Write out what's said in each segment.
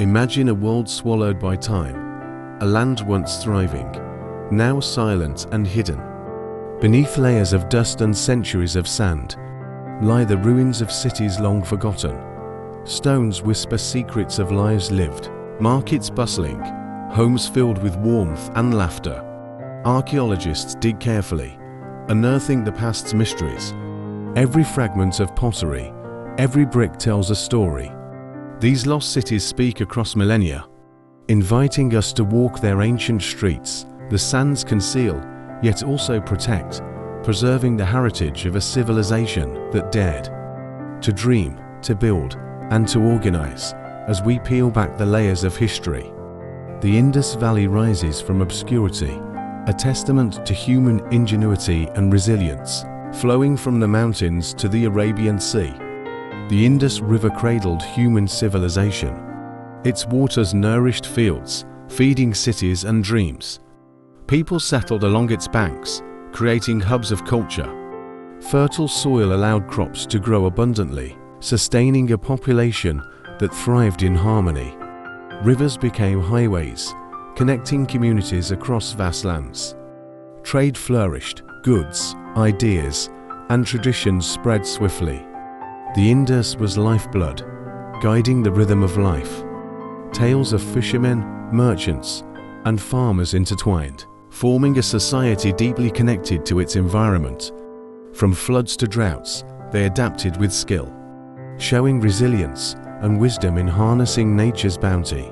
Imagine a world swallowed by time, a land once thriving, now silent and hidden. Beneath layers of dust and centuries of sand lie the ruins of cities long forgotten. Stones whisper secrets of lives lived, markets bustling, homes filled with warmth and laughter. Archaeologists dig carefully, unearthing the past's mysteries. Every fragment of pottery, every brick tells a story. These lost cities speak across millennia, inviting us to walk their ancient streets. The sands conceal, yet also protect, preserving the heritage of a civilization that dared to dream, to build, and to organize. As we peel back the layers of history, the Indus Valley rises from obscurity, a testament to human ingenuity and resilience. Flowing from the mountains to the Arabian Sea, the Indus River cradled human civilization. Its waters nourished fields, feeding cities and dreams. People settled along its banks, creating hubs of culture. Fertile soil allowed crops to grow abundantly, sustaining a population that thrived in harmony. Rivers became highways, connecting communities across vast lands. Trade flourished, goods, ideas, and traditions spread swiftly. The Indus was lifeblood, guiding the rhythm of life. Tales of fishermen, merchants, and farmers intertwined, forming a society deeply connected to its environment. From floods to droughts, they adapted with skill, showing resilience and wisdom in harnessing nature's bounty.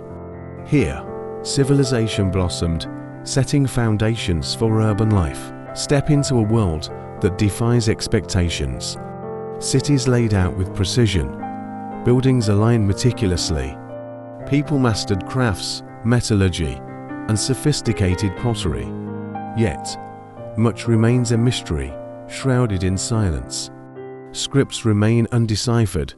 Here, civilization blossomed, setting foundations for urban life. Step into a world that defies expectations. Cities laid out with precision, buildings aligned meticulously. People mastered crafts, metallurgy, and sophisticated pottery. Yet, much remains a mystery, shrouded in silence. Scripts remain undeciphered,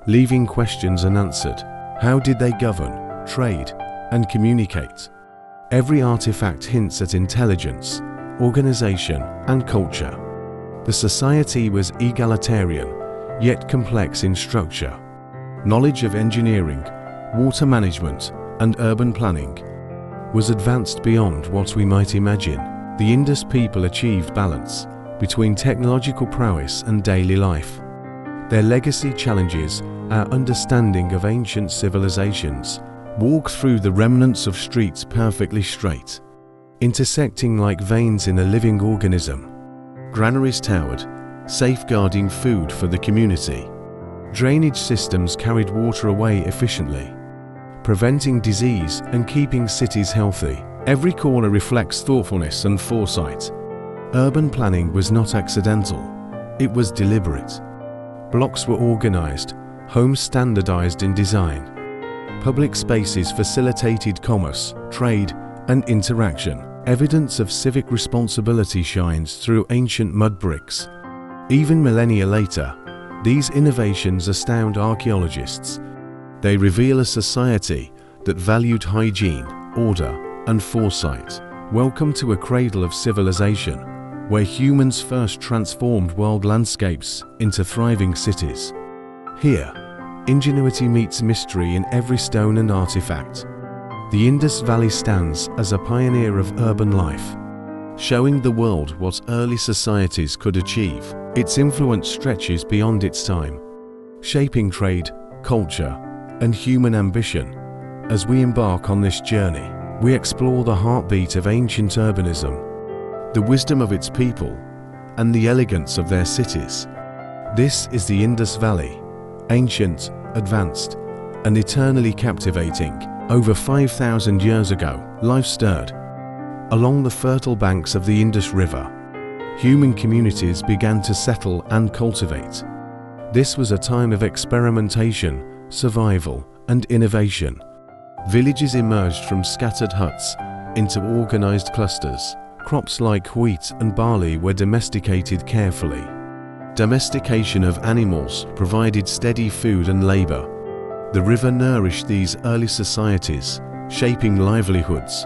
leaving questions unanswered. How did they govern, trade, and communicate? Every artifact hints at intelligence, organization, and culture. The society was egalitarian, yet complex in structure. Knowledge of engineering, water management, and urban planning was advanced beyond what we might imagine. The Indus people achieved balance between technological prowess and daily life. Their legacy challenges our understanding of ancient civilizations. Walk through the remnants of streets perfectly straight, intersecting like veins in a living organism. Granaries towered, safeguarding food for the community. Drainage systems carried water away efficiently, preventing disease and keeping cities healthy. Every corner reflects thoughtfulness and foresight. Urban planning was not accidental, it was deliberate. Blocks were organized, homes standardized in design. Public spaces facilitated commerce, trade, and interaction. Evidence of civic responsibility shines through ancient mud bricks. Even millennia later, these innovations astound archaeologists. They reveal a society that valued hygiene, order, and foresight. Welcome to a cradle of civilization, where humans first transformed wild landscapes into thriving cities. Here, ingenuity meets mystery in every stone and artifact. The Indus Valley stands as a pioneer of urban life, showing the world what early societies could achieve. Its influence stretches beyond its time, shaping trade, culture, and human ambition. As we embark on this journey, we explore the heartbeat of ancient urbanism, the wisdom of its people, and the elegance of their cities. This is the Indus Valley, ancient, advanced, and eternally captivating. Over 5,000 years ago, life stirred. Along the fertile banks of the Indus River, human communities began to settle and cultivate. This was a time of experimentation, survival, and innovation. Villages emerged from scattered huts into organized clusters. Crops like wheat and barley were domesticated carefully. Domestication of animals provided steady food and labor. The river nourished these early societies, shaping livelihoods.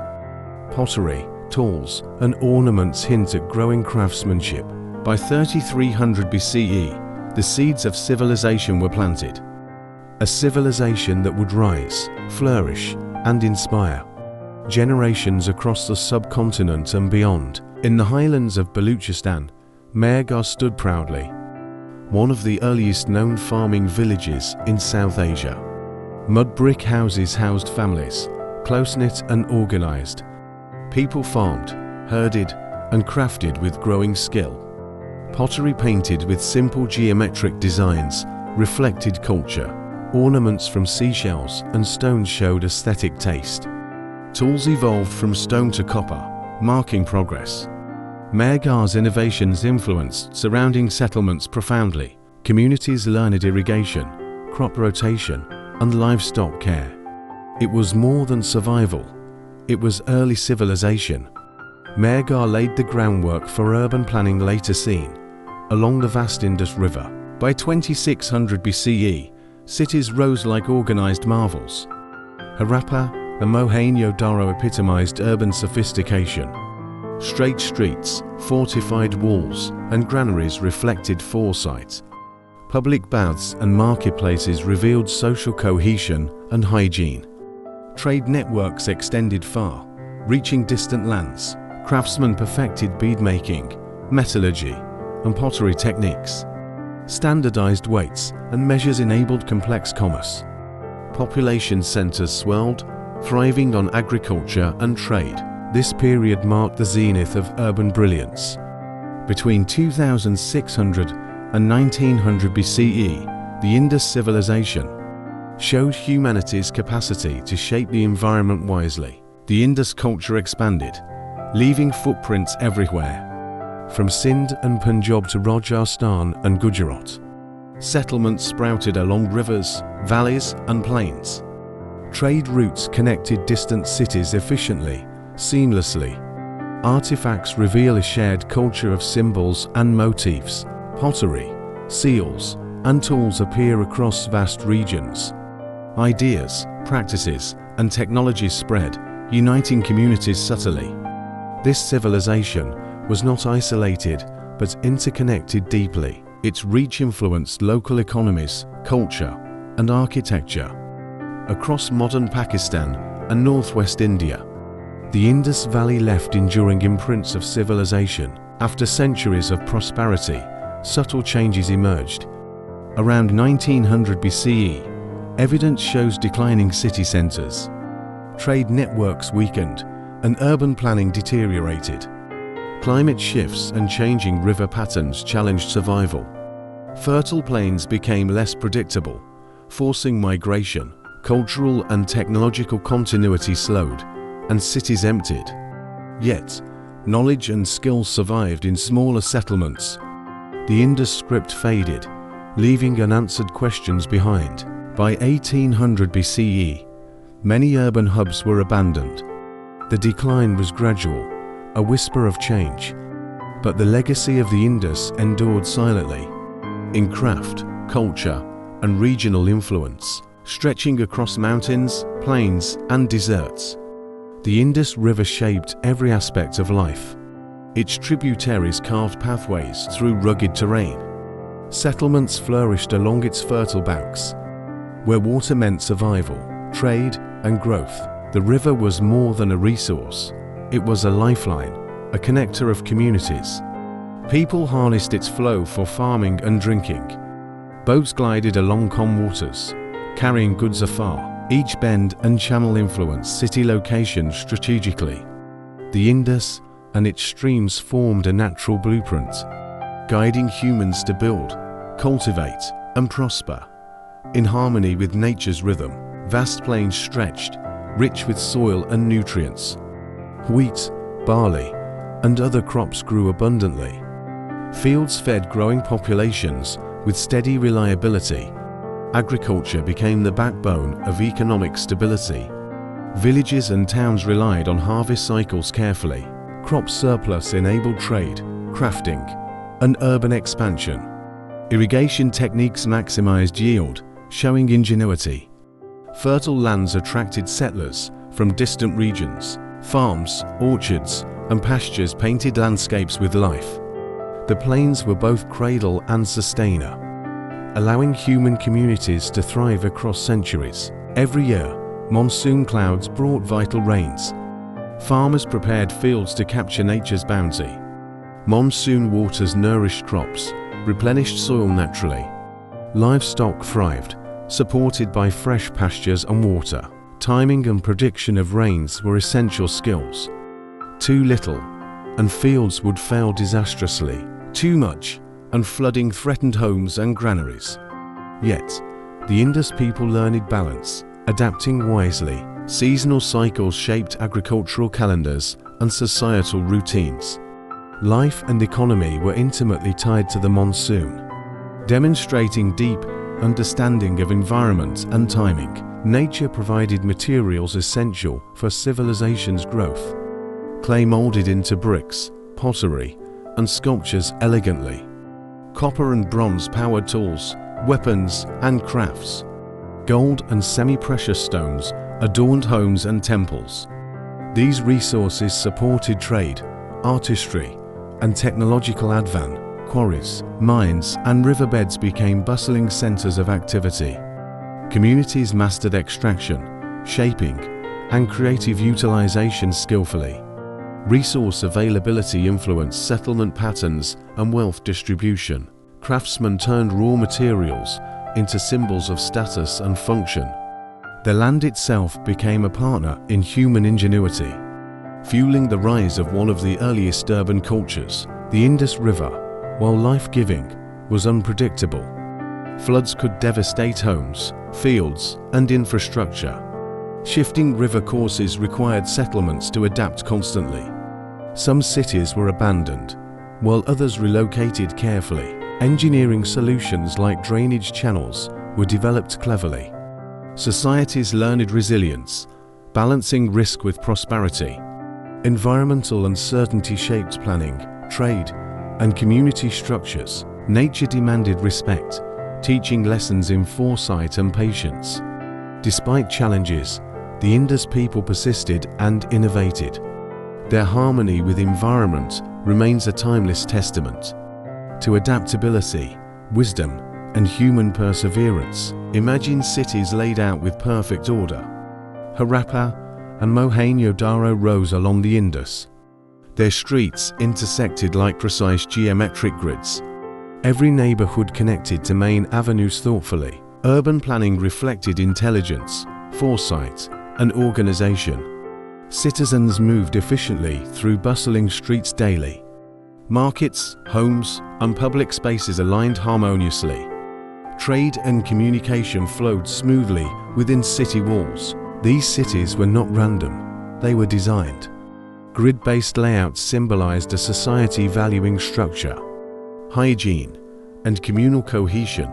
Pottery, tools, and ornaments hint at growing craftsmanship. By 3300 BCE, the seeds of civilization were planted. a civilization that would rise, flourish, and inspire generations across the subcontinent and beyond. In the highlands of Baluchistan, Mehrgarh stood proudly, one of the earliest known farming villages in South Asia. Mud brick houses housed families, close-knit and organized. People farmed, herded, and crafted with growing skill. Pottery painted with simple geometric designs reflected culture. Ornaments from seashells and stones showed aesthetic taste. Tools evolved from stone to copper, marking progress. Mehrgarh's innovations influenced surrounding settlements profoundly. Communities learned irrigation, crop rotation, and livestock care. It was more than survival, it was early civilization. Mehrgarh laid the groundwork for urban planning later seen along the vast Indus River. By 2600 BCE, cities rose like organized marvels. Harappa and Mohenjo-Daro epitomized urban sophistication. Straight streets, fortified walls, and granaries reflected foresight. Public baths and marketplaces revealed social cohesion and hygiene. Trade networks extended far, reaching distant lands. Craftsmen perfected beadmaking, metallurgy, and pottery techniques. Standardized weights and measures enabled complex commerce. Population centers swelled, thriving on agriculture and trade. This period marked the zenith of urban brilliance. Between 2600 and 1900 BCE, the Indus civilization showed humanity's capacity to shape the environment wisely. The Indus culture expanded, leaving footprints everywhere. From Sindh and Punjab to Rajasthan and Gujarat, settlements sprouted along rivers, valleys, and plains. Trade routes connected distant cities efficiently, seamlessly. Artifacts reveal a shared culture of symbols and motifs. Pottery, seals, and tools appear across vast regions. Ideas, practices, and technologies spread, uniting communities subtly. This civilization was not isolated, but interconnected deeply. Its reach influenced local economies, culture, and architecture. Across modern Pakistan and northwest India, the Indus Valley left enduring imprints of civilization. After centuries of prosperity, subtle changes emerged. Around 1900 BCE, evidence shows declining city centers. Trade networks weakened, and urban planning deteriorated. Climate shifts and changing river patterns challenged survival. Fertile plains became less predictable, forcing migration. Cultural and technological continuity slowed, and cities emptied. Yet, knowledge and skills survived in smaller settlements. The Indus script faded, leaving unanswered questions behind. By 1800 BCE, many urban hubs were abandoned. The decline was gradual, a whisper of change. But the legacy of the Indus endured silently, in craft, culture, and regional influence, stretching across mountains, plains, and deserts. The Indus River shaped every aspect of life. Its tributaries carved pathways through rugged terrain. Settlements flourished along its fertile banks, where water meant survival, trade, and growth. The river was more than a resource. It was a lifeline, a connector of communities. People harnessed its flow for farming and drinking. Boats glided along calm waters, carrying goods afar. Each bend and channel influenced city locations strategically. The Indus and its streams formed a natural blueprint, guiding humans to build, cultivate, and prosper. In harmony with nature's rhythm, vast plains stretched, rich with soil and nutrients. Wheat, barley, and other crops grew abundantly. Fields fed growing populations with steady reliability. Agriculture became the backbone of economic stability. Villages and towns relied on harvest cycles carefully. Crop surplus enabled trade, crafting, and urban expansion. Irrigation techniques maximized yield, showing ingenuity. Fertile lands attracted settlers from distant regions. Farms, orchards, and pastures painted landscapes with life. The plains were both cradle and sustainer. allowing human communities to thrive across centuries. Every year, monsoon clouds brought vital rains. Farmers prepared fields to capture nature's bounty. Monsoon waters nourished crops, replenished soil naturally. Livestock thrived, supported by fresh pastures and water. Timing and prediction of rains were essential skills. Too little, and fields would fail disastrously. Too much, and flooding threatened homes and granaries. Yet, the Indus people learned balance, adapting wisely. Seasonal cycles shaped agricultural calendars and societal routines. Life and economy were intimately tied to the monsoon. Demonstrating deep understanding of environment and timing, nature provided materials essential for civilization's growth. Clay molded into bricks, pottery, and sculptures elegantly. Copper and bronze powered tools, weapons, and crafts. Gold and semi-precious stones adorned homes and temples. These resources supported trade, artistry, and technological advance. Quarries, mines, and riverbeds became bustling centers of activity. Communities mastered extraction, shaping, and creative utilization skillfully. Resource availability influenced settlement patterns and wealth distribution. Craftsmen turned raw materials into symbols of status and function. The land itself became a partner in human ingenuity, fueling the rise of one of the earliest urban cultures. The Indus River, while life-giving, was unpredictable. Floods could devastate homes, fields, and infrastructure. Shifting river courses required settlements to adapt constantly. Some cities were abandoned, while others relocated carefully. Engineering solutions like drainage channels were developed cleverly. Societies learned resilience, balancing risk with prosperity. Environmental uncertainty shaped planning, trade, and community structures. Nature demanded respect, teaching lessons in foresight and patience. Despite challenges, the Indus people persisted and innovated. Their harmony with environment remains a timeless testament to adaptability, wisdom, and human perseverance. Imagine cities laid out with perfect order. Harappa and Mohenjo-Daro rose along the Indus. Their streets intersected like precise geometric grids. Every neighborhood connected to main avenues thoughtfully. Urban planning reflected intelligence, foresight, and organization. Citizens moved efficiently through bustling streets daily. Markets, homes, and public spaces aligned harmoniously. Trade and communication flowed smoothly within city walls. These cities were not random, they were designed. Grid-based layouts symbolized a society valuing structure, hygiene, and communal cohesion,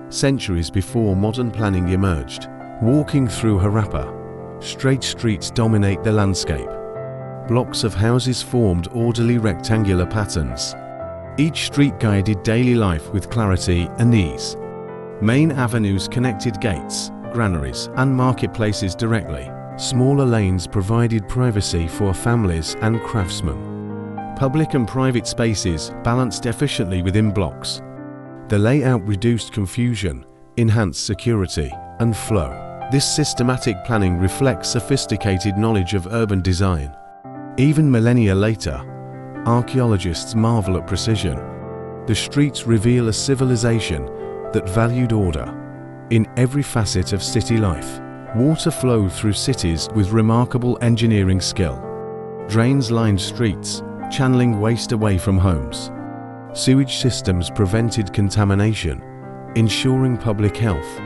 centuries before modern planning emerged. Walking through Harappa, straight streets dominate the landscape. Blocks of houses formed orderly rectangular patterns. Each street guided daily life with clarity and ease. Main avenues connected gates, granaries, and marketplaces directly. Smaller lanes provided privacy for families and craftsmen. Public and private spaces balanced efficiently within blocks. The layout reduced confusion, enhanced security, and flow. This systematic planning reflects sophisticated knowledge of urban design. Even millennia later, archaeologists marvel at precision. The streets reveal a civilization that valued order in every facet of city life. Water flowed through cities with remarkable engineering skill. Drains lined streets, channeling waste away from homes. Sewage systems prevented contamination, ensuring public health.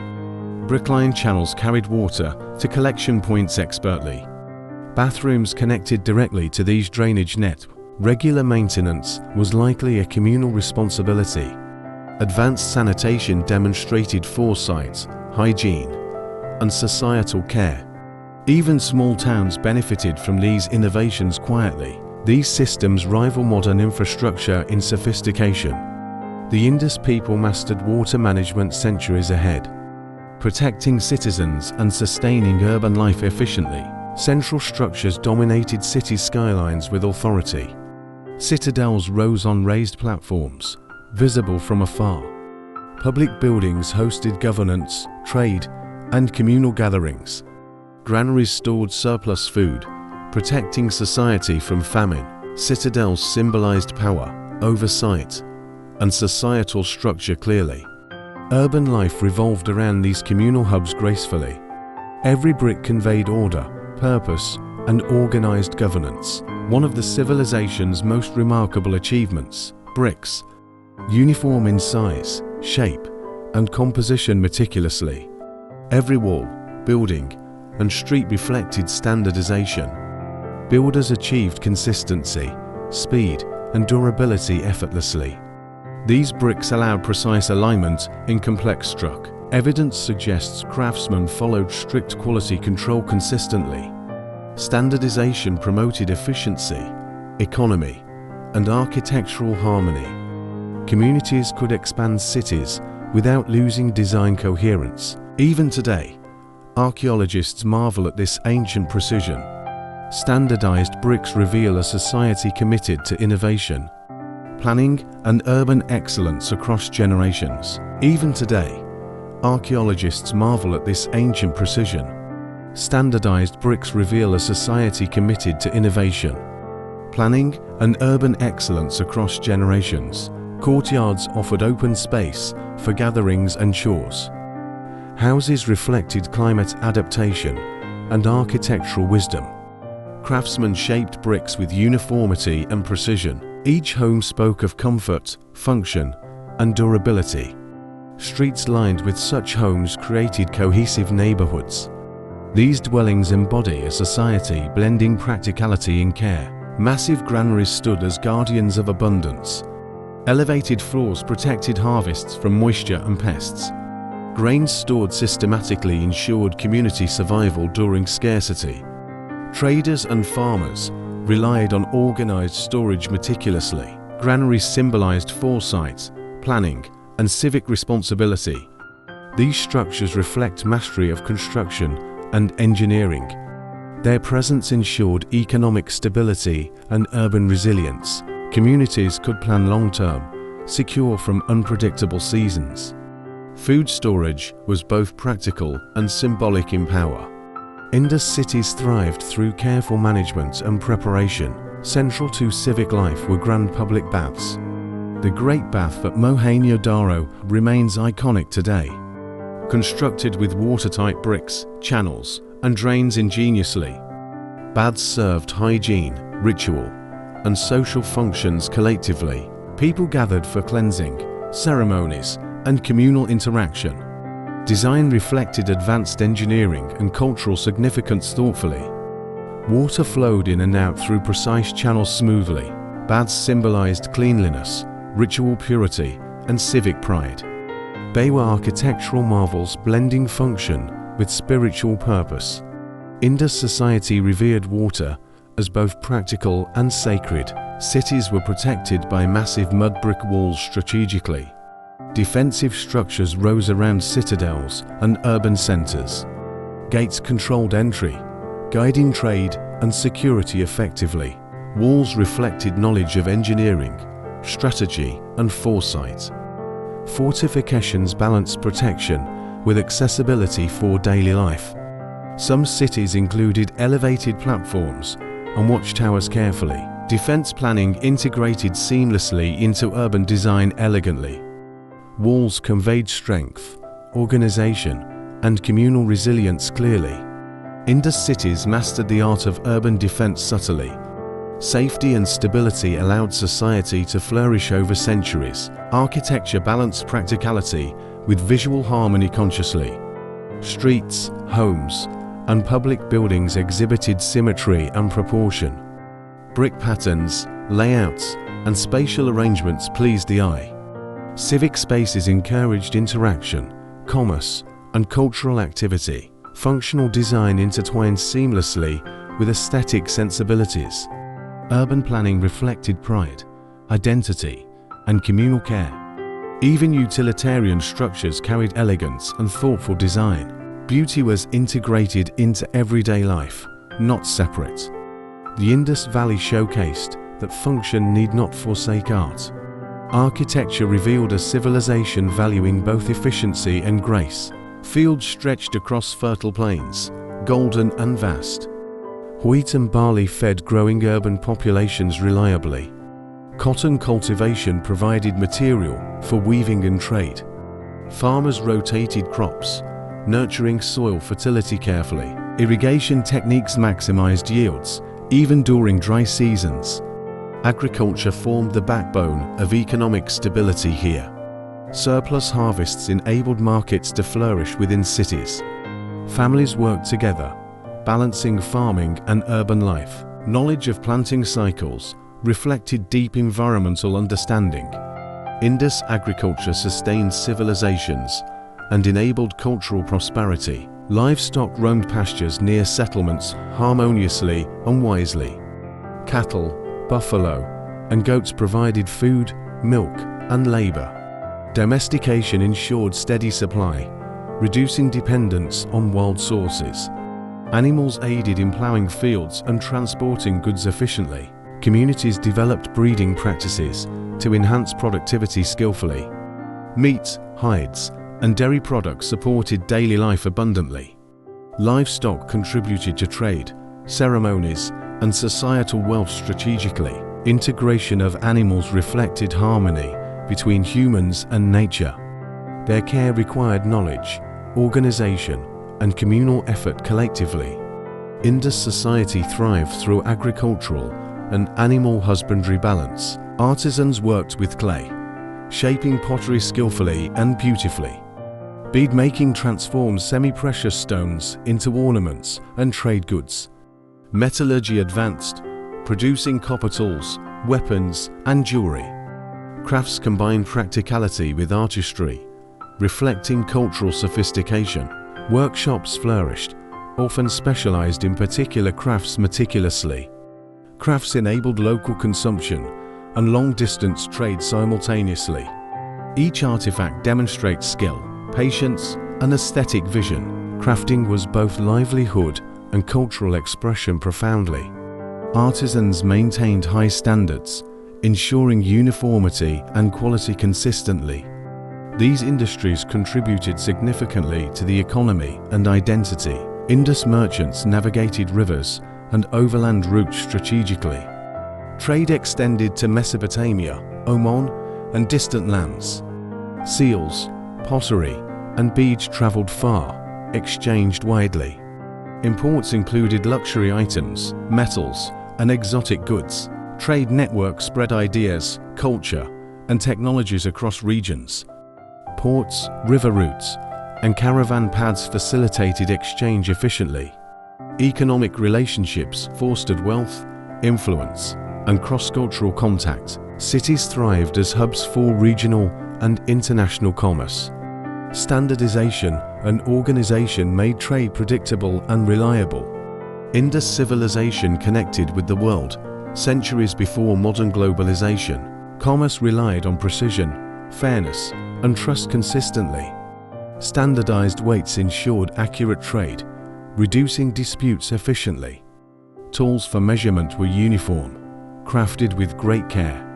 Brickline channels carried water to collection points expertly. Bathrooms connected directly to these drainage nets. Regular maintenance was likely a communal responsibility. Advanced sanitation demonstrated foresight, hygiene, and societal care. Even small towns benefited from these innovations quietly. These systems rival modern infrastructure in sophistication. The Indus people mastered water management centuries ahead, protecting citizens and sustaining urban life efficiently. Central structures dominated city skylines with authority. Citadels rose on raised platforms, visible from afar. Public buildings hosted governance, trade, and communal gatherings. Granaries stored surplus food, protecting society from famine. Citadels symbolized power, oversight, and societal structure clearly. Urban life revolved around these communal hubs gracefully. Every brick conveyed order, purpose, and organized governance. One of the civilization's most remarkable achievements, bricks, uniform in size, shape, and composition meticulously. Every wall, building, and street reflected standardization. Builders achieved consistency, speed, and durability effortlessly. These bricks allowed precise alignment in complex structure. Evidence suggests craftsmen followed strict quality control consistently. Standardization promoted efficiency, economy, and architectural harmony. Communities could expand cities without losing design coherence. Even today, archaeologists marvel at this ancient precision. Standardized bricks reveal a society committed to innovation, planning, and urban excellence across generations. Even today, archaeologists marvel at this ancient precision. Standardized bricks reveal a society committed to innovation, planning, and urban excellence across generations. Courtyards offered open space for gatherings and chores. Houses reflected climate adaptation and architectural wisdom. Craftsmen shaped bricks with uniformity and precision. Each home spoke of comfort, function, and durability. Streets lined with such homes created cohesive neighborhoods. These dwellings embody a society blending practicality and care. Massive granaries stood as guardians of abundance. Elevated floors protected harvests from moisture and pests. Grains stored systematically ensured community survival during scarcity. Traders and farmers relied on organized storage meticulously. Granaries symbolized foresight, planning, and civic responsibility. These structures reflect mastery of construction and engineering. Their presence ensured economic stability and urban resilience. Communities could plan long-term, secure from unpredictable seasons. Food storage was both practical and symbolic in power. Indus cities thrived through careful management and preparation. Central to civic life were grand public baths. The Great Bath at Mohenjo-Daro remains iconic today. Constructed with watertight bricks, channels, and drains ingeniously, baths served hygiene, ritual, and social functions collectively. People gathered for cleansing, ceremonies, and communal interaction. Design reflected advanced engineering and cultural significance thoughtfully. Water flowed in and out through precise channels smoothly. Baths symbolized cleanliness, ritual purity, and civic pride. They were architectural marvels blending function with spiritual purpose. Indus society revered water as both practical and sacred. Cities were protected by massive mud brick walls strategically. Defensive structures rose around citadels and urban centers. Gates controlled entry, guiding trade and security effectively. Walls reflected knowledge of engineering, strategy, and foresight. Fortifications balanced protection with accessibility for daily life. Some cities included elevated platforms and watchtowers carefully. Defense planning integrated seamlessly into urban design elegantly. Walls conveyed strength, organization, and communal resilience clearly. Indus cities mastered the art of urban defense subtly. Safety and stability allowed society to flourish over centuries. Architecture balanced practicality with visual harmony consciously. Streets, homes, and public buildings exhibited symmetry and proportion. Brick patterns, layouts, and spatial arrangements pleased the eye. Civic spaces encouraged interaction, commerce, and cultural activity. Functional design intertwined seamlessly with aesthetic sensibilities. Urban planning reflected pride, identity, and communal care. Even utilitarian structures carried elegance and thoughtful design. Beauty was integrated into everyday life, not separate. The Indus Valley showcased that function need not forsake art. Architecture revealed a civilization valuing both efficiency and grace. Fields stretched across fertile plains, golden and vast. Wheat and barley fed growing urban populations reliably. Cotton cultivation provided material for weaving and trade. Farmers rotated crops, nurturing soil fertility carefully. Irrigation techniques maximized yields, even during dry seasons. Agriculture formed the backbone of economic stability here. Surplus harvests enabled markets to flourish within cities. Families worked together, balancing farming and urban life. Knowledge of planting cycles reflected deep environmental understanding. Indus agriculture sustained civilizations and enabled cultural prosperity. Livestock roamed pastures near settlements harmoniously and wisely. Cattle, buffalo, and goats provided food, milk, and labor. Domestication ensured steady supply, reducing dependence on wild sources. Animals aided in plowing fields and transporting goods efficiently. Communities developed breeding practices to enhance productivity skillfully. Meat, hides, and dairy products supported daily life abundantly. Livestock contributed to trade, ceremonies, and societal wealth strategically. Integration of animals reflected harmony between humans and nature. Their care required knowledge, organization, and communal effort collectively. Indus society thrived through agricultural and animal husbandry balance. Artisans worked with clay, shaping pottery skillfully and beautifully. Bead-making transformed semi-precious stones into ornaments and trade goods. Metallurgy advanced, producing copper tools, weapons, and jewelry. Crafts combined practicality with artistry, reflecting cultural sophistication. Workshops flourished, often specialized in particular crafts meticulously. Crafts enabled local consumption and long-distance trade simultaneously. Each artifact demonstrates skill, patience, and aesthetic vision. Crafting was both livelihood and cultural expression profoundly. Artisans maintained high standards, ensuring uniformity and quality consistently. These industries contributed significantly to the economy and identity. Indus merchants navigated rivers and overland routes strategically. Trade extended to Mesopotamia, Oman, and distant lands. Seals, pottery, and beads traveled far, exchanged widely. Imports included luxury items, metals, and exotic goods. Trade networks spread ideas, culture, and technologies across regions. Ports, river routes, and caravan paths facilitated exchange efficiently. Economic relationships fostered wealth, influence, and cross-cultural contact. Cities thrived as hubs for regional and international commerce. Standardization and organization made trade predictable and reliable. Indus civilization connected with the world centuries before modern globalization. Commerce relied on precision, fairness, and trust consistently. Standardized weights ensured accurate trade, reducing disputes efficiently. Tools for measurement were uniform, crafted with great care.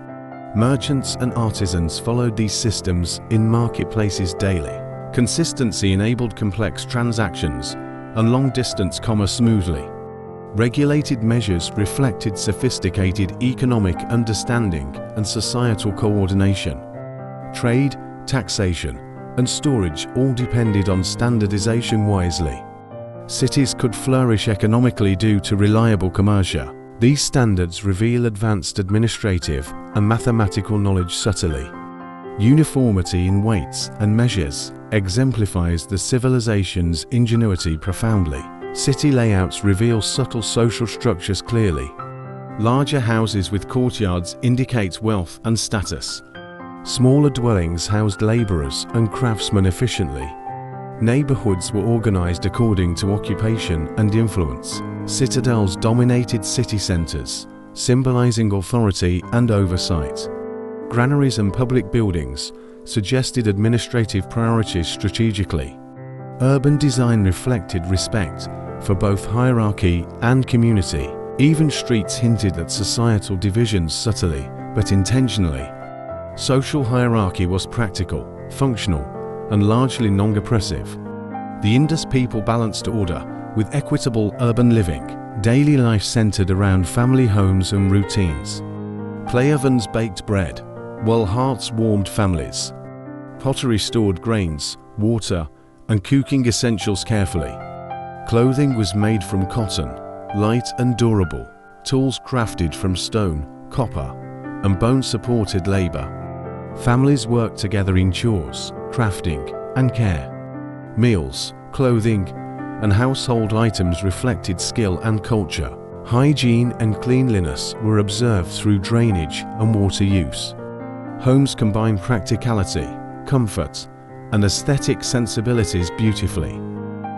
Merchants and artisans followed these systems in marketplaces daily. Consistency enabled complex transactions and long-distance commerce smoothly. Regulated measures reflected sophisticated economic understanding and societal coordination. Trade, taxation, and storage all depended on standardization wisely. Cities could flourish economically due to reliable commercia. These standards reveal advanced administrative and mathematical knowledge subtly. Uniformity in weights and measures exemplifies the civilization's ingenuity profoundly. City layouts reveal subtle social structures clearly. Larger houses with courtyards indicate wealth and status. Smaller dwellings housed laborers and craftsmen efficiently. Neighborhoods were organized according to occupation and influence. Citadels dominated city centers, symbolizing authority and oversight. Granaries and public buildings suggested administrative priorities strategically. Urban design reflected respect for both hierarchy and community. Even streets hinted at societal divisions subtly but intentionally. Social hierarchy was practical, functional, and largely non-oppressive. The Indus people balanced order with equitable urban living. Daily life centered around family homes and routines. Clay ovens baked bread, while hearths warmed families. Pottery stored grains, water, and cooking essentials carefully. Clothing was made from cotton, light and durable. Tools crafted from stone, copper, and bone supported labor. Families worked together in chores, crafting, and care. Meals, clothing, and household items reflected skill and culture. Hygiene and cleanliness were observed through drainage and water use. Homes combined practicality, comfort, and aesthetic sensibilities beautifully.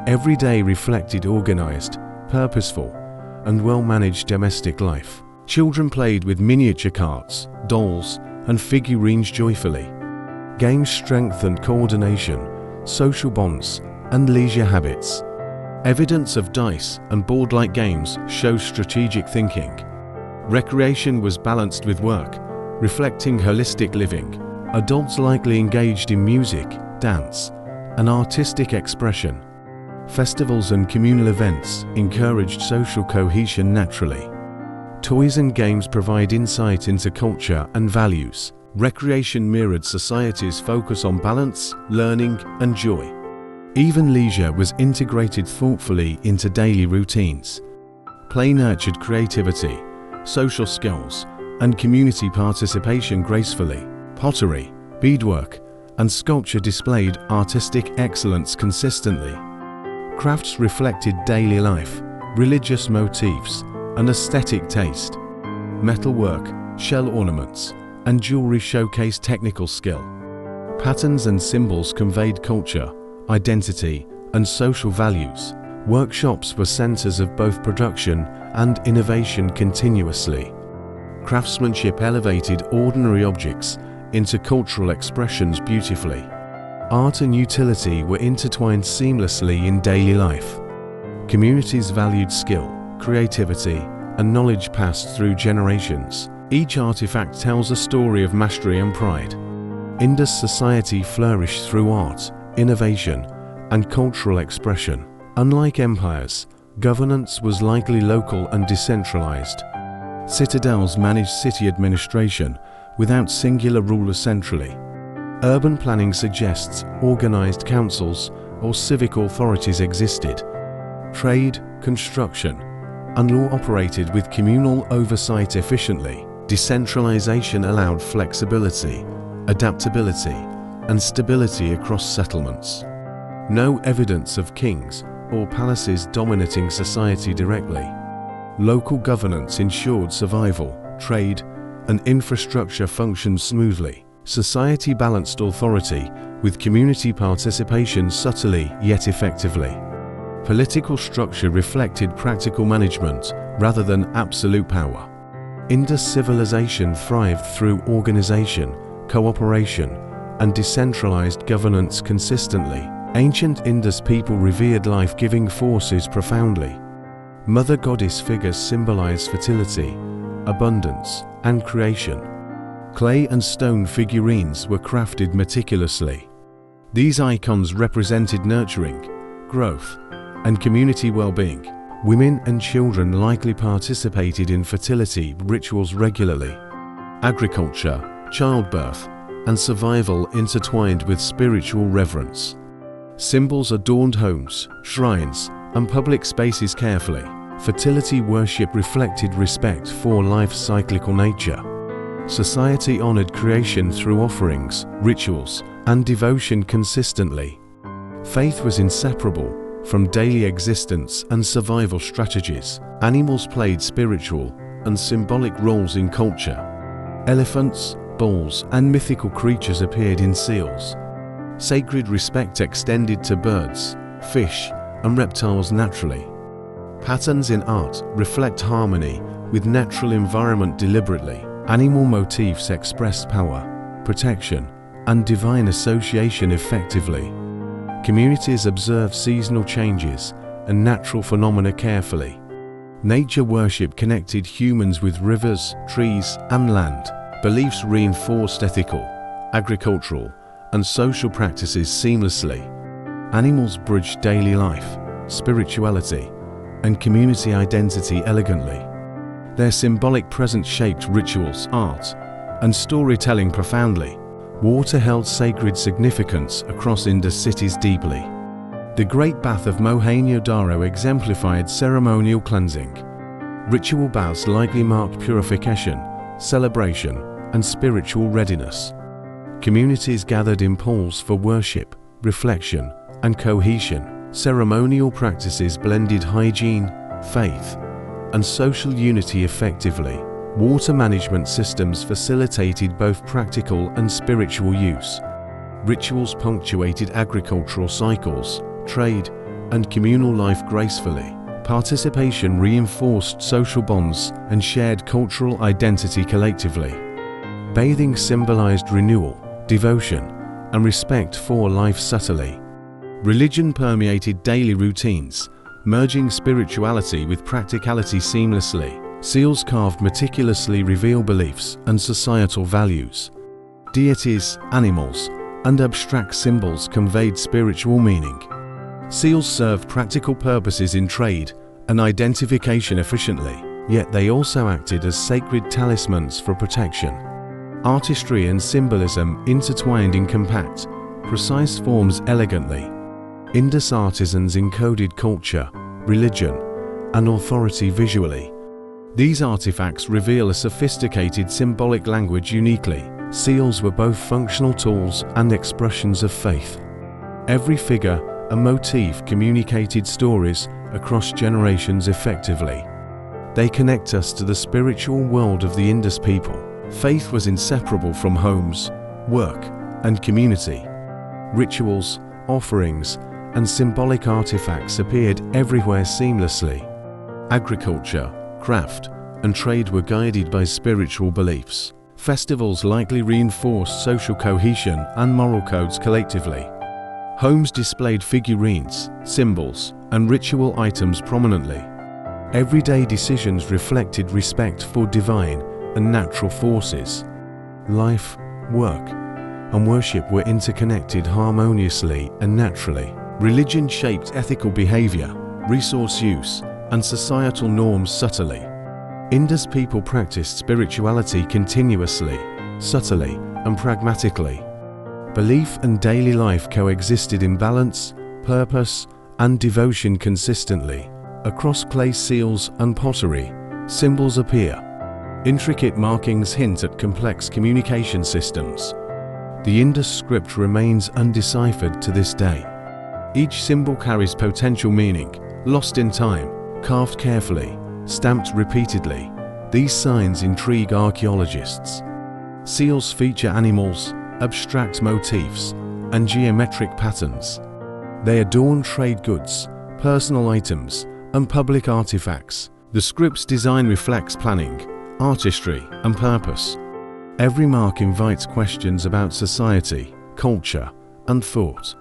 Every day reflected organized, purposeful, and well-managed domestic life. Children played with miniature carts, dolls, and figurines joyfully. Games strengthened coordination, social bonds, and leisure habits. Evidence of dice and board-like games shows strategic thinking. Recreation was balanced with work, reflecting holistic living. Adults likely engaged in music, dance, and artistic expression. Festivals and communal events encouraged social cohesion naturally. Toys and games provide insight into culture and values. Recreation mirrored society's focus on balance, learning, and joy. Even leisure was integrated thoughtfully into daily routines. Play nurtured creativity, social skills, and community participation gracefully. Pottery, beadwork, and sculpture displayed artistic excellence consistently. Crafts reflected daily life, religious motifs, and aesthetic taste. Metalwork, shell ornaments, and jewelry showcased technical skill. Patterns and symbols conveyed culture, identity, and social values. Workshops were centers of both production and innovation continuously. Craftsmanship elevated ordinary objects into cultural expressions beautifully. Art and utility were intertwined seamlessly in daily life. Communities valued skill, creativity, and knowledge passed through generations. Each artifact tells a story of mastery and pride. Indus society flourished through art, innovation, and cultural expression. Unlike empires, governance was likely local and decentralized. Citadels managed city administration without singular rulers centrally. Urban planning suggests organized councils or civic authorities existed. Trade, construction, and law operated with communal oversight efficiently. Decentralization allowed flexibility, adaptability, and stability across settlements. No evidence of kings or palaces dominating society directly. Local governance ensured survival, trade, and infrastructure functioned smoothly. Society balanced authority with community participation subtly yet effectively. Political structure reflected practical management rather than absolute power. Indus civilization thrived through organization, cooperation, and decentralized governance consistently. Ancient Indus people revered life-giving forces profoundly. Mother goddess figures symbolize fertility, abundance, and creation. Clay and stone figurines were crafted meticulously. These icons represented nurturing, growth, and community well-being. Women and children likely participated in fertility rituals regularly. Agriculture, childbirth, and survival intertwined with spiritual reverence. Symbols adorned homes, shrines, and public spaces carefully. Fertility worship reflected respect for life's cyclical nature. Society honored creation through offerings, rituals, and devotion consistently. Faith was inseparable from daily existence and survival strategies. Animals played spiritual and symbolic roles in culture. Elephants, bulls, and mythical creatures appeared in seals. Sacred respect extended to birds, fish, and reptiles naturally. Patterns in art reflect harmony with natural environment deliberately. Animal motifs express power, protection, and divine association effectively. Communities observe seasonal changes and natural phenomena carefully. Nature worship connected humans with rivers, trees, and land. Beliefs reinforced ethical, agricultural, and social practices seamlessly. Animals bridged daily life, spirituality, and community identity elegantly. Their symbolic presence shaped rituals, art, and storytelling profoundly. Water held sacred significance across Indus cities deeply. The Great Bath of Mohenjo-Daro exemplified ceremonial cleansing. Ritual baths likely marked purification, celebration, and spiritual readiness. Communities gathered in pools for worship, reflection, and cohesion. Ceremonial practices blended hygiene, faith, and social unity effectively. Water management systems facilitated both practical and spiritual use. Rituals punctuated agricultural cycles, trade, and communal life gracefully. Participation reinforced social bonds and shared cultural identity collectively. Bathing symbolized renewal, devotion, and respect for life subtly. Religion permeated daily routines, merging spirituality with practicality seamlessly. Seals carved meticulously reveal beliefs and societal values. Deities, animals, and abstract symbols conveyed spiritual meaning. Seals served practical purposes in trade and identification efficiently, yet they also acted as sacred talismans for protection. Artistry and symbolism intertwined in compact, precise forms elegantly. Indus artisans encoded culture, religion, and authority visually. These artifacts reveal a sophisticated symbolic language uniquely. Seals were both functional tools and expressions of faith. Every figure and motif communicated stories across generations effectively. They connect us to the spiritual world of the Indus people. Faith was inseparable from homes, work, and community. Rituals, offerings, and symbolic artifacts appeared everywhere seamlessly. Agriculture, craft, and trade were guided by spiritual beliefs. Festivals likely reinforced social cohesion and moral codes collectively. Homes displayed figurines, symbols, and ritual items prominently. Everyday decisions reflected respect for divine and natural forces. Life, work, and worship were interconnected harmoniously and naturally. Religion shaped ethical behavior, resource use, and societal norms subtly. Indus people practiced spirituality continuously, subtly, and pragmatically. Belief and daily life coexisted in balance, purpose, and devotion consistently. Across clay seals and pottery, symbols appear. Intricate markings hint at complex communication systems. The Indus script remains undeciphered to this day. Each symbol carries potential meaning, lost in time, carved carefully, stamped repeatedly. These signs intrigue archaeologists. Seals feature animals, abstract motifs, and geometric patterns. They adorn trade goods, personal items, and public artifacts. The script's design reflects planning, artistry, and purpose. Every mark invites questions about society, culture, and thought.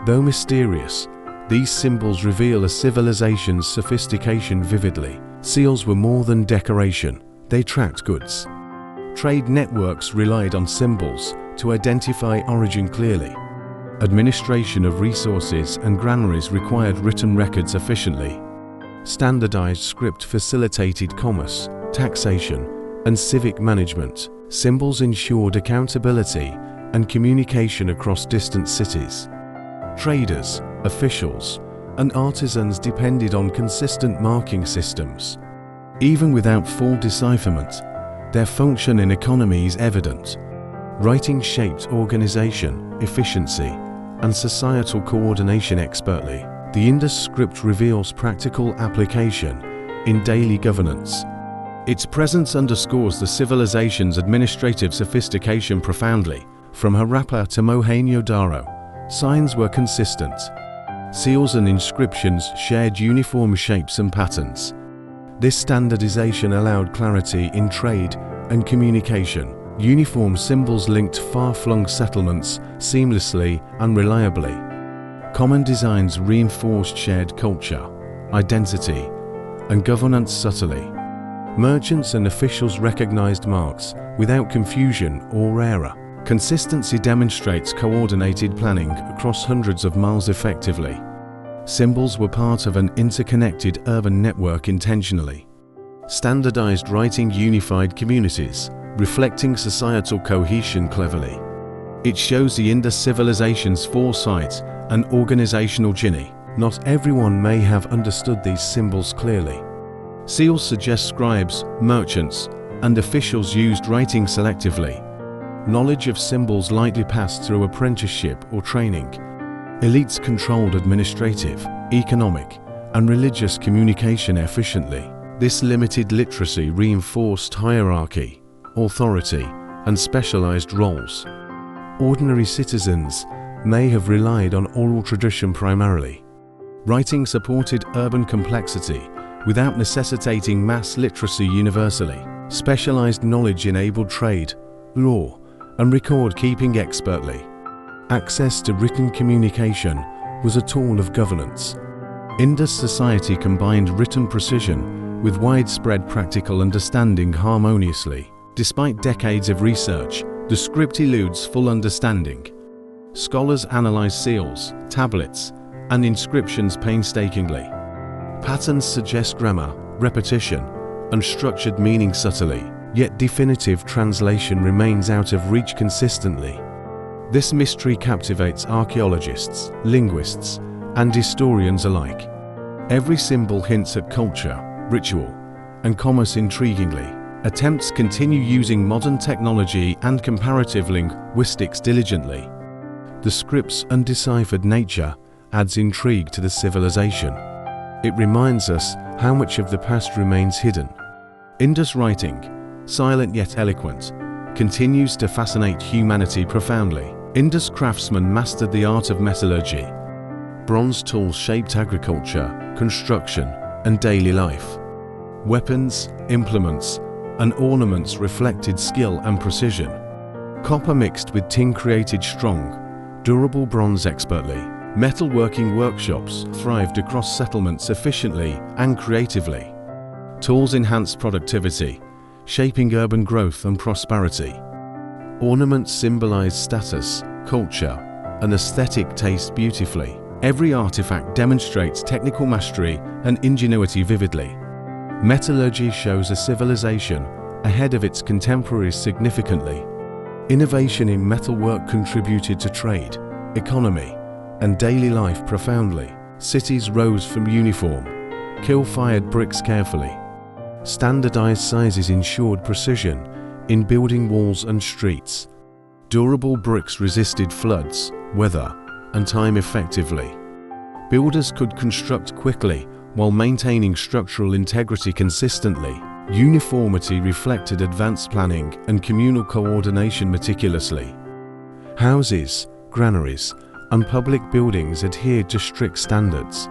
Though mysterious, these symbols reveal a civilization's sophistication vividly. Seals were more than decoration, they tracked goods. Trade networks relied on symbols to identify origin clearly. Administration of resources and granaries required written records efficiently. Standardized script facilitated commerce, taxation, and civic management. Symbols ensured accountability and communication across distant cities. Traders, officials, and artisans depended on consistent marking systems. Even without full decipherment, their function in economy is evident. Writing shaped organization, efficiency, and societal coordination expertly. The Indus script reveals practical application in daily governance. Its presence underscores the civilization's administrative sophistication profoundly. From Harappa to Mohenjo-Daro, signs were consistent. Seals and inscriptions shared uniform shapes and patterns. This standardization allowed clarity in trade and communication. Uniform symbols linked far-flung settlements seamlessly and reliably. Common designs reinforced shared culture, identity, and governance subtly. Merchants and officials recognized marks without confusion or error. Consistency demonstrates coordinated planning across hundreds of miles effectively. Symbols were part of an interconnected urban network intentionally. Standardized writing unified communities, reflecting societal cohesion cleverly. It shows the Indus civilization's foresight and organizational genius. Not everyone may have understood these symbols clearly. Seals suggest scribes, merchants, and officials used writing selectively. Knowledge of symbols likely passed through apprenticeship or training. Elites controlled administrative, economic, and religious communication efficiently. This limited literacy reinforced hierarchy, authority, and specialized roles. Ordinary citizens may have relied on oral tradition primarily. Writing supported urban complexity without necessitating mass literacy universally. Specialized knowledge enabled trade, law, and record-keeping expertly. Access to written communication was a tool of governance. Indus society combined written precision with widespread practical understanding harmoniously. Despite decades of research, the script eludes full understanding. Scholars analyze seals, tablets, and inscriptions painstakingly. Patterns suggest grammar, repetition, and structured meaning subtly, yet definitive translation remains out of reach consistently. This mystery captivates archaeologists, linguists, and historians alike. Every symbol hints at culture, ritual, and commerce intriguingly. Attempts continue using modern technology and comparative linguistics diligently. The script's undeciphered nature adds intrigue to the civilization. It reminds us how much of the past remains hidden. Indus writing, silent yet eloquent, continues to fascinate humanity profoundly. Indus craftsmen mastered the art of metallurgy. Bronze tools shaped agriculture, construction, and daily life. Weapons, implements, and ornaments reflected skill and precision. Copper mixed with tin created strong, durable bronze expertly. Metalworking workshops thrived across settlements efficiently and creatively. Tools enhanced productivity, shaping urban growth and prosperity. Ornaments symbolized status, culture, and aesthetic taste beautifully. Every artifact demonstrates technical mastery and ingenuity vividly. Metallurgy shows a civilization ahead of its contemporaries significantly. Innovation in metalwork contributed to trade, economy, and daily life profoundly. Cities rose from uniform, kiln-fired bricks carefully. Standardized sizes ensured precision in building walls and streets. Durable bricks resisted floods, weather, and time effectively. Builders could construct quickly while maintaining structural integrity consistently. Uniformity reflected advanced planning and communal coordination meticulously. Houses, granaries, and public buildings adhered to strict standards.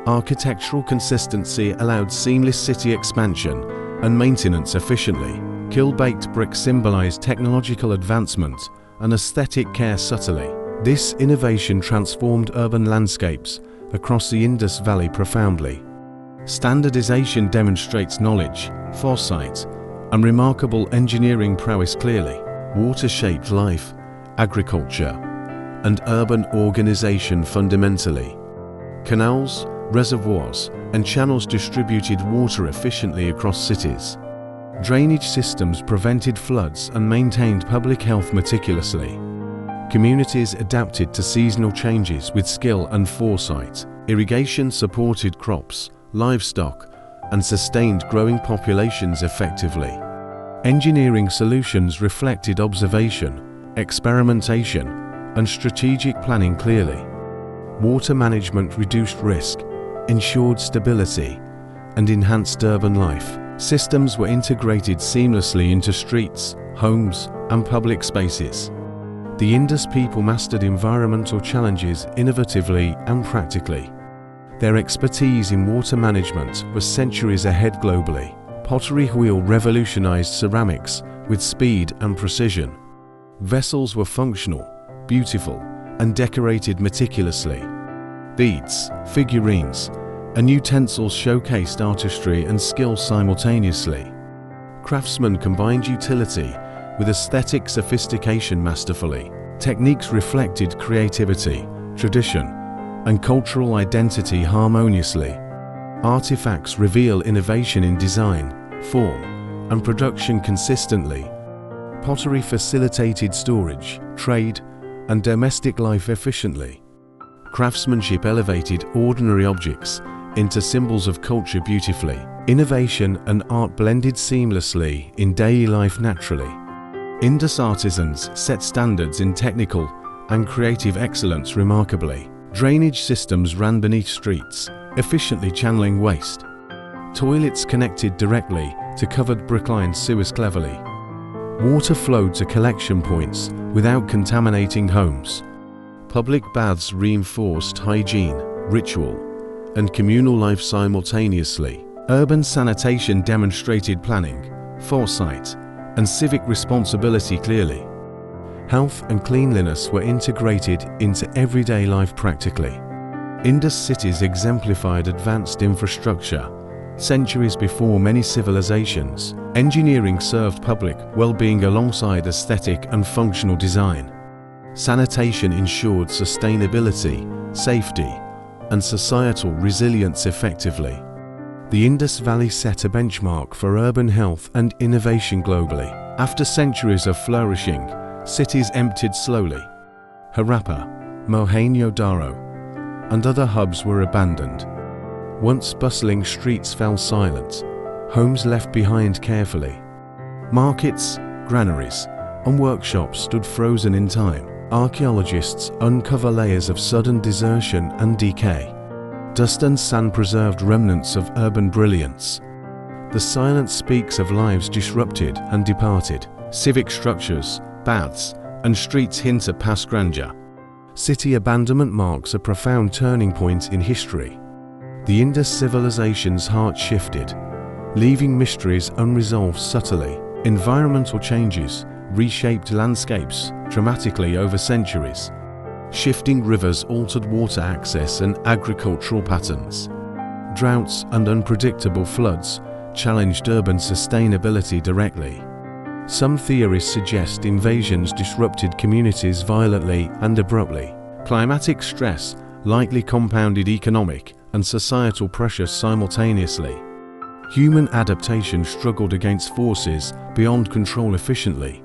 Architectural consistency allowed seamless city expansion and maintenance efficiently. Kiln-baked bricks symbolized technological advancement and aesthetic care subtly. This innovation transformed urban landscapes across the Indus Valley profoundly. Standardization demonstrates knowledge, foresight, and remarkable engineering prowess clearly. Water shaped life, agriculture, and urban organization fundamentally. Canals, reservoirs, and channels distributed water efficiently across cities. Drainage systems prevented floods and maintained public health meticulously. Communities adapted to seasonal changes with skill and foresight. Irrigation supported crops, livestock, and sustained growing populations effectively. Engineering solutions reflected observation, experimentation, and strategic planning clearly. Water management reduced risk, ensured stability, and enhanced urban life. Systems were integrated seamlessly into streets, homes, and public spaces. The Indus people mastered environmental challenges innovatively and practically. Their expertise in water management was centuries ahead globally. Pottery wheel revolutionized ceramics with speed and precision. Vessels were functional, beautiful, and decorated meticulously. Beads, figurines, and utensils showcased artistry and skill simultaneously. Craftsmen combined utility with aesthetic sophistication masterfully. Techniques reflected creativity, tradition, and cultural identity harmoniously. Artifacts reveal innovation in design, form, and production consistently. Pottery facilitated storage, trade, and domestic life efficiently. Craftsmanship elevated ordinary objects into symbols of culture beautifully. Innovation and art blended seamlessly in daily life naturally. Indus artisans set standards in technical and creative excellence remarkably. Drainage systems ran beneath streets, efficiently channeling waste. Toilets connected directly to covered brick-lined sewers cleverly. Water flowed to collection points without contaminating homes. Public baths reinforced hygiene, ritual, and communal life simultaneously. Urban sanitation demonstrated planning, foresight, and civic responsibility clearly. Health and cleanliness were integrated into everyday life practically. Indus cities exemplified advanced infrastructure. Centuries before many civilizations, engineering served public well-being alongside aesthetic and functional design. Sanitation ensured sustainability, safety, and societal resilience effectively. The Indus Valley set a benchmark for urban health and innovation globally. After centuries of flourishing, cities emptied slowly. Harappa, Mohenjo-Daro, and other hubs were abandoned. Once bustling streets fell silent, homes left behind carefully. Markets, granaries, and workshops stood frozen in time. Archaeologists uncover layers of sudden desertion and decay. Dust and sand preserved remnants of urban brilliance. The silence speaks of lives disrupted and departed. Civic structures, baths, and streets hint at past grandeur. City abandonment marks a profound turning point in history. The Indus civilization's heart shifted, leaving mysteries unresolved subtly. Environmental changes reshaped landscapes dramatically over centuries. Shifting rivers altered water access and agricultural patterns. Droughts and unpredictable floods challenged urban sustainability directly. Some theories suggest invasions disrupted communities violently and abruptly. Climatic stress likely compounded economic and societal pressures simultaneously. Human adaptation struggled against forces beyond control efficiently.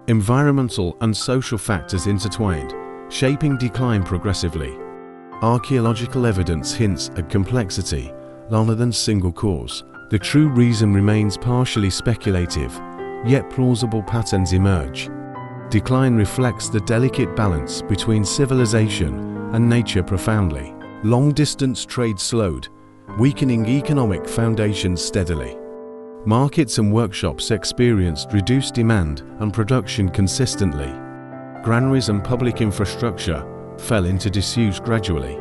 Environmental and social factors intertwined, shaping decline progressively. Archaeological evidence hints at complexity rather than single cause. The true reason remains partially speculative, yet plausible patterns emerge. Decline reflects the delicate balance between civilization and nature profoundly. Long-distance trade slowed, weakening economic foundations steadily. Markets and workshops experienced reduced demand and production consistently. Granaries and public infrastructure fell into disuse gradually.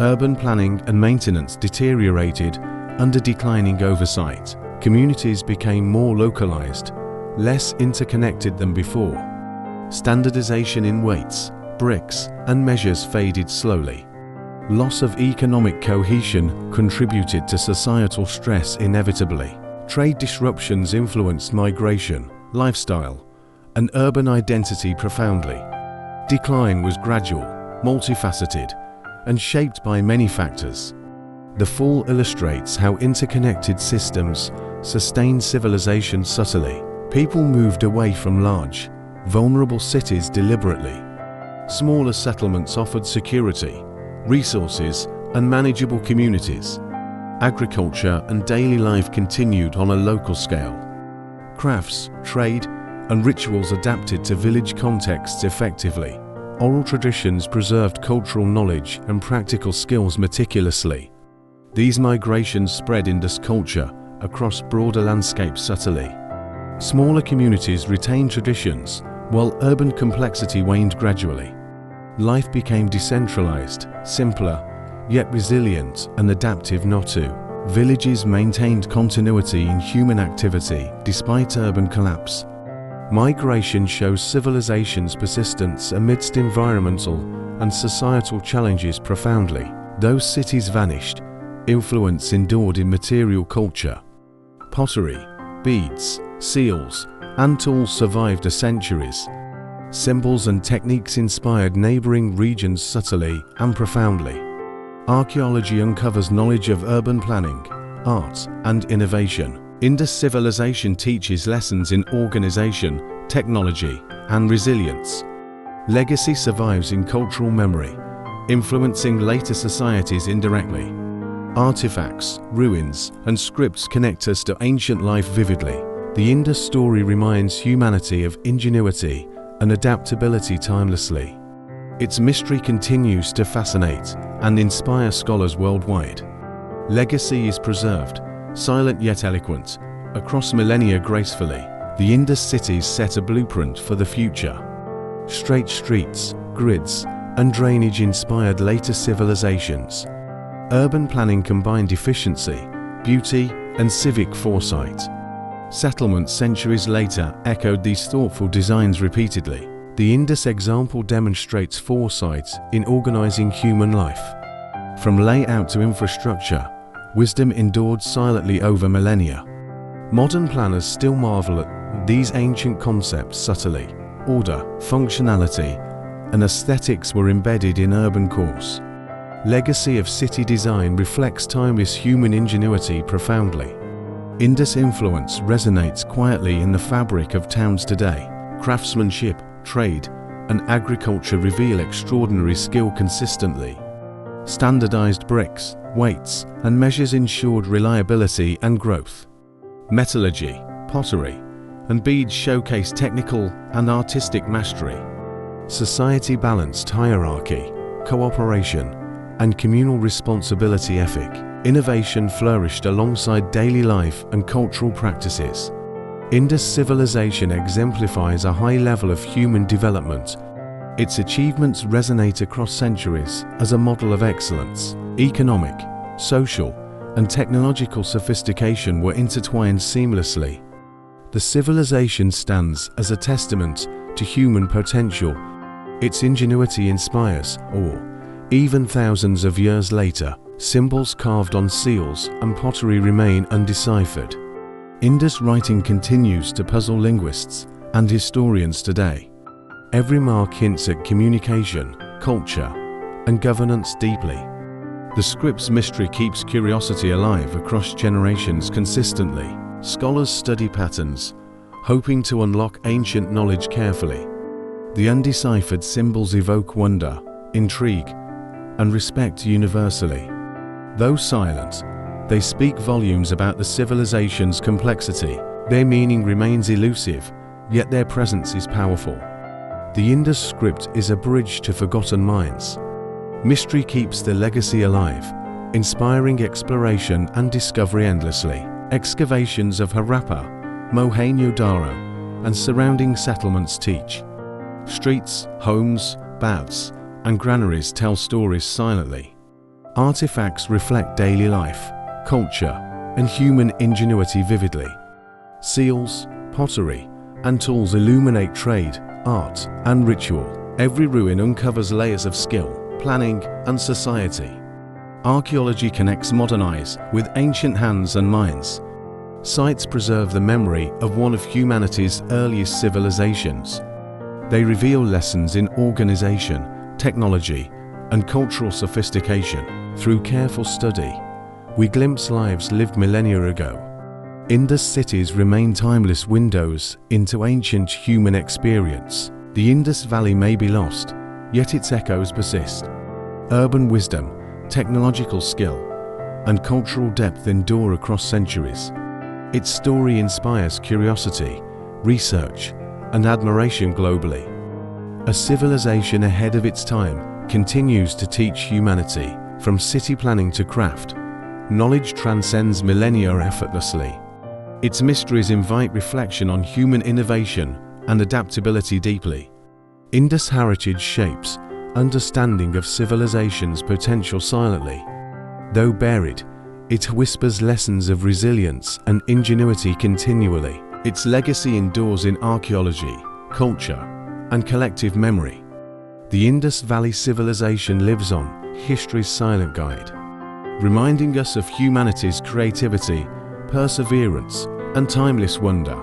Urban planning and maintenance deteriorated under declining oversight. Communities became more localized, less interconnected than before. Standardization in weights, bricks, and measures faded slowly. Loss of economic cohesion contributed to societal stress inevitably. Trade disruptions influenced migration, lifestyle, and urban identity profoundly. Decline was gradual, multifaceted, and shaped by many factors. The fall illustrates how interconnected systems sustain civilization subtly. People moved away from large, vulnerable cities deliberately. Smaller settlements offered security, resources, and manageable communities. Agriculture and daily life continued on a local scale. Crafts, trade, and rituals adapted to village contexts effectively. Oral traditions preserved cultural knowledge and practical skills meticulously. These migrations spread Indus culture across broader landscapes subtly. Smaller communities retained traditions, while urban complexity waned gradually. Life became decentralized, simpler, yet resilient and adaptive. Villages maintained continuity in human activity despite urban collapse. Migration shows civilization's persistence amidst environmental and societal challenges profoundly. Though cities vanished, influence endured in material culture. Pottery, beads, seals, and tools survived for centuries. Symbols and techniques inspired neighboring regions subtly and profoundly. Archaeology uncovers knowledge of urban planning, art, and innovation. Indus civilization teaches lessons in organization, technology, and resilience. Legacy survives in cultural memory, influencing later societies indirectly. Artifacts, ruins, and scripts connect us to ancient life vividly. The Indus story reminds humanity of ingenuity and adaptability timelessly. Its mystery continues to fascinate and inspire scholars worldwide. Legacy is preserved, silent yet eloquent, across millennia gracefully. The Indus cities set a blueprint for the future. Straight streets, grids, and drainage inspired later civilizations. Urban planning combined efficiency, beauty, and civic foresight. Settlements centuries later echoed these thoughtful designs repeatedly. The Indus example demonstrates foresight in organizing human life. From layout to infrastructure, wisdom endured silently over millennia. Modern planners still marvel at these ancient concepts subtly. Order, functionality, and aesthetics were embedded in urban cores. Legacy of city design reflects timeless human ingenuity profoundly. Indus influence resonates quietly in the fabric of towns today. Craftsmanship, trade, and agriculture reveal extraordinary skill consistently. Standardized bricks, weights, and measures ensured reliability and growth. Metallurgy, pottery, and beads showcase technical and artistic mastery. Society balanced hierarchy, cooperation, and communal responsibility ethic. Innovation flourished alongside daily life and cultural practices. Indus civilization exemplifies a high level of human development. Its achievements resonate across centuries as a model of excellence. Economic, social, and technological sophistication were intertwined seamlessly. The civilization stands as a testament to human potential. Its ingenuity inspires awe. Even thousands of years later, symbols carved on seals and pottery remain undeciphered. Indus writing continues to puzzle linguists and historians today. Every mark hints at communication, culture, and governance deeply. The script's mystery keeps curiosity alive across generations consistently. Scholars study patterns, hoping to unlock ancient knowledge carefully. The undeciphered symbols evoke wonder, intrigue, and respect universally. Though silent, they speak volumes about the civilization's complexity. Their meaning remains elusive, yet their presence is powerful. The Indus script is a bridge to forgotten minds. Mystery keeps the legacy alive, inspiring exploration and discovery endlessly. Excavations of Harappa, Mohenjo-Daro, and surrounding settlements teach. Streets, homes, baths, and granaries tell stories silently. Artifacts reflect daily life, culture, and human ingenuity vividly. Seals, pottery, and tools illuminate trade, art, and ritual. Every ruin uncovers layers of skill, planning, and society. Archaeology connects modern eyes with ancient hands and minds. Sites preserve the memory of one of humanity's earliest civilizations. They reveal lessons in organization, technology, and cultural sophistication. Through careful study, we glimpse lives lived millennia ago. Indus cities remain timeless windows into ancient human experience. The Indus Valley may be lost, yet its echoes persist. Urban wisdom, technological skill, and cultural depth endure across centuries. Its story inspires curiosity, research, and admiration globally. A civilization ahead of its time continues to teach humanity. From city planning to craft, knowledge transcends millennia effortlessly. Its mysteries invite reflection on human innovation and adaptability deeply. Indus heritage shapes understanding of civilization's potential silently. Though buried, it whispers lessons of resilience and ingenuity continually. Its legacy endures in archaeology, culture, and collective memory. The Indus Valley Civilization lives on, history's silent guide, reminding us of humanity's creativity, perseverance, and timeless wonder.